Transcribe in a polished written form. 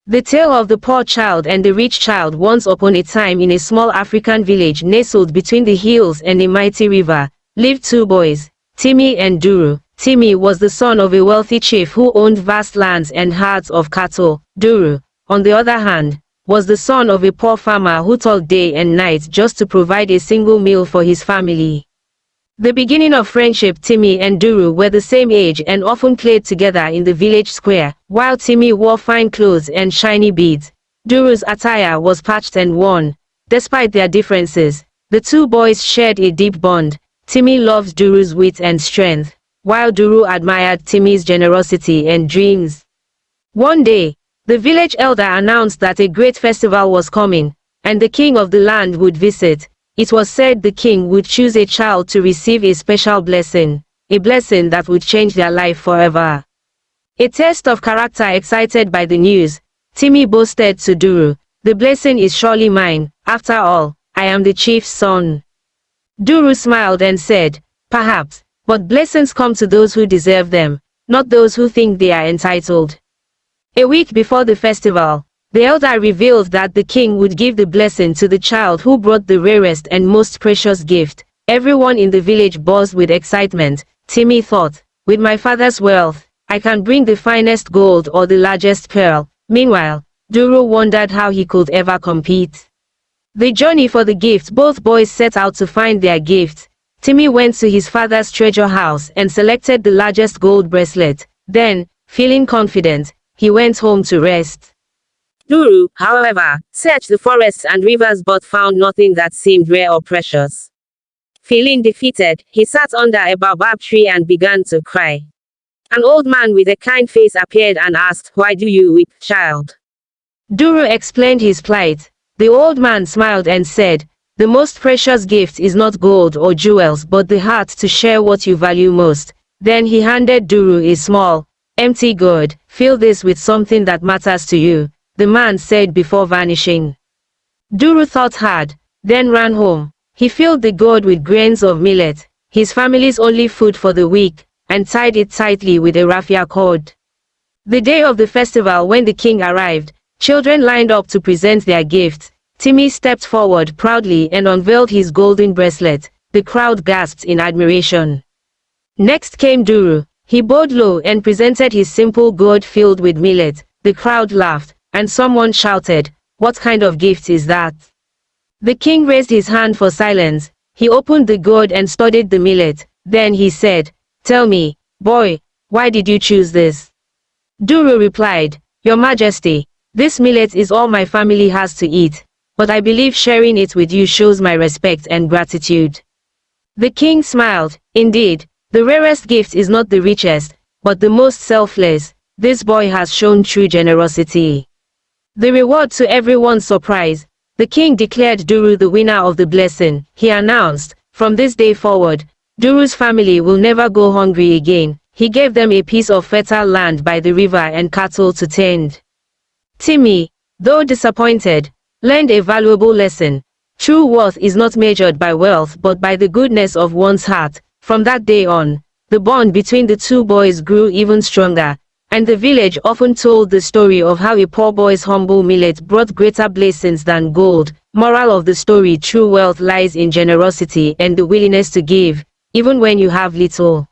The tale of the poor child and the rich child. Once upon a time in a small African village nestled between the hills and a mighty river, lived two boys, Timmy and Duru. Timmy was the son of a wealthy chief who owned vast lands and herds of cattle. Duru, on the other hand, was the son of a poor farmer who toiled day and night just to provide a single meal for his family. The beginning of friendship. Timmy and Duru were the same age and often played together in the village square. While Timmy wore fine clothes and shiny beads, Duru's attire was patched and worn. Despite their differences, the two boys shared a deep bond. Timmy loved Duru's wit and strength, while Duru admired Timmy's generosity and dreams. One day, the village elder announced that a great festival was coming, and the king of the land would visit. It was said the king would choose a child to receive a special blessing, a blessing that would change their life forever. A test of character. Excited by the news, Timmy boasted to Duru, "The blessing is surely mine. After all, I am the chief's son." Duru smiled and said, "Perhaps, but blessings come to those who deserve them, not those who think they are entitled." A week before the festival, the elder revealed that the king would give the blessing to the child who brought the rarest and most precious gift. Everyone in the village buzzed with excitement. Timmy thought, "With my father's wealth, I can bring the finest gold or the largest pearl." Meanwhile, Duru wondered how he could ever compete. The journey for the gift. Both boys set out to find their gift. Timmy went to his father's treasure house and selected the largest gold bracelet. Then, feeling confident, he went home to rest. Duru, however, searched the forests and rivers but found nothing that seemed rare or precious. Feeling defeated, he sat under a baobab tree and began to cry. An old man with a kind face appeared and asked, "Why do you weep, child?" Duru explained his plight. The old man smiled and said, "The most precious gift is not gold or jewels but the heart to share what you value most." Then he handed Duru a small, empty gourd. "Fill this with something that matters to you," the man said before vanishing. Duru thought hard, then ran home. He filled the gourd with grains of millet, his family's only food for the week, and tied it tightly with a raffia cord. The day of the festival, when the king arrived, children lined up to present their gifts. Timmy stepped forward proudly and unveiled his golden bracelet. The crowd gasped in admiration. Next came Duru. He bowed low and presented his simple gourd filled with millet. The crowd laughed, and someone shouted, "What kind of gift is that?" The king raised his hand for silence. He opened the gourd and studied the millet. Then he said, "Tell me, boy, why did you choose this?" Duru replied, "Your Majesty, this millet is all my family has to eat, but I believe sharing it with you shows my respect and gratitude." The king smiled. Indeed, the rarest gift is not the richest, but the most selfless. This boy has shown true generosity. The reward. To everyone's surprise, the king declared Duru the winner of the blessing. He announced, "From this day forward, Duru's family will never go hungry again." He gave them a piece of fertile land by the river and cattle to tend. Timmy, though disappointed, learned a valuable lesson. True worth is not measured by wealth but by the goodness of one's heart. From that day on, the bond between the two boys grew even stronger, and the village often told the story of how a poor boy's humble millet brought greater blessings than gold. Moral of the story: true wealth lies in generosity and the willingness to give, even when you have little.